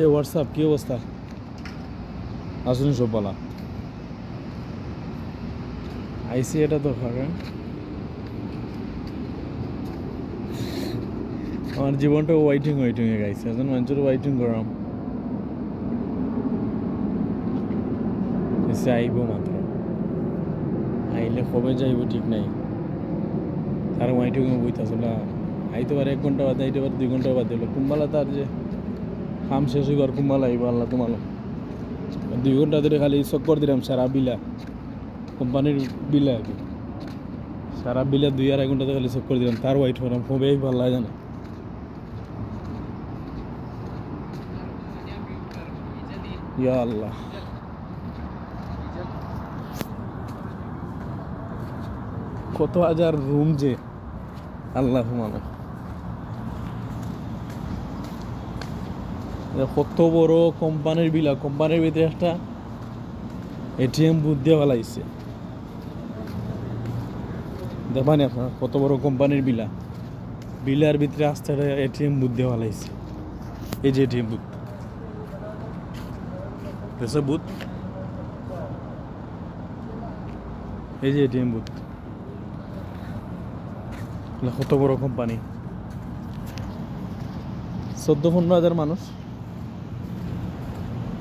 এ WhatsApp কি অবস্থা? আসুন সব বলা আইসি এটা তো খাবেন। আমার জীবনটা ওয়াইটিং এ গাইছে, এখন মানুষের ওয়াইটিং করাম এসে আইব মাত্র, আইলে কবে যাইব ঠিক নাই। তার ওয়াইটিং বইতেছিল আইতে পারে 1 ঘন্টা বাদে, আইতে পারে 2 ঘন্টা বাদে। কুম্বালা তার যে কাম শেষ হইব আর কুম্বালা আইব আল্লাহ তো মালুম। 2 ঘন্টা ধরে খালি চক্কর দিলাম সারা বিলা, কোম্পানির বিলা আর কি, সারা বিলা 2-2.5 ঘন্টাতে খালি চক্কর দিলাম। তার ওয়াইট হলাম কবে আইব আল্লাহ জানে। ইয়া আল্লাহ, কত হাজার রুম যে আল্লাহ মানো। কত বড় কোম্পানির বিলা, কোম্পানির ভিতরে একটা এটিএম বুথ দিয়ে ফেলাইছে। দেখবানি আপনার কত বড় কোম্পানির বিলা, বিলার ভিতরে আস্তে এটিএম বুথ দিয়ে ফেলাইছে। এই যে এটিএম বুথ, বুথ, এই যে এটিএম বুথ, কত বড় কোম্পানি। 14-15 হাজার মানুষ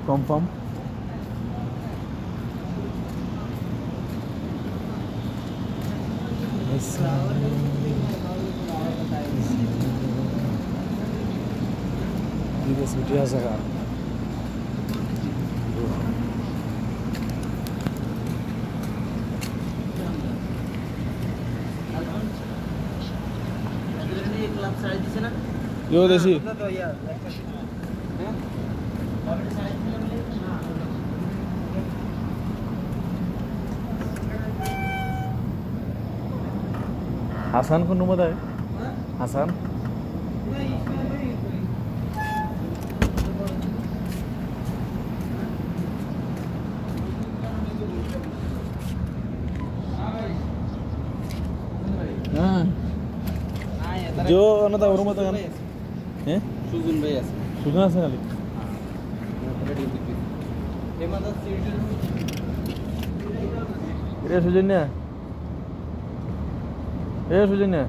কনফার্ম। ছুটি আছে কার দেশি হাসান কোন নম্বর है? হাসান हाँ जो ना था रूम था हैं सुजन भाई আছে সুজন আছে খালি রে সুজন না সুজন না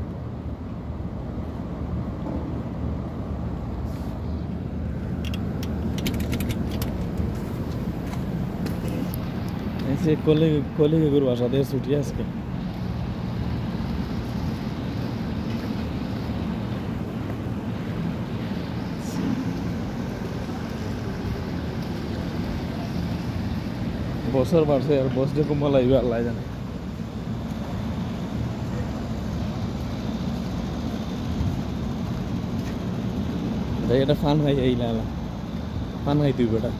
ऐसे कोले के गुरु आशा दे छुट्टी আজকে বছর বাড়ছে আর বস যে কম লাইবে আল্লাহ জানে। ভাই এটা ফান ভাই এই লালা ফান ভাই তুই বেটা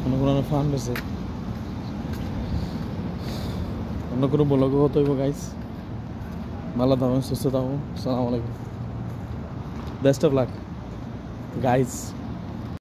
কোনো কোনো ফান বেছে অন্য কোনো ব্লগ হতে হইব গাইস। ভালো থাকুন, সুস্থ থাকুন। আসসালামু আলাইকুম, বেস্ট অফ লাক গাইস।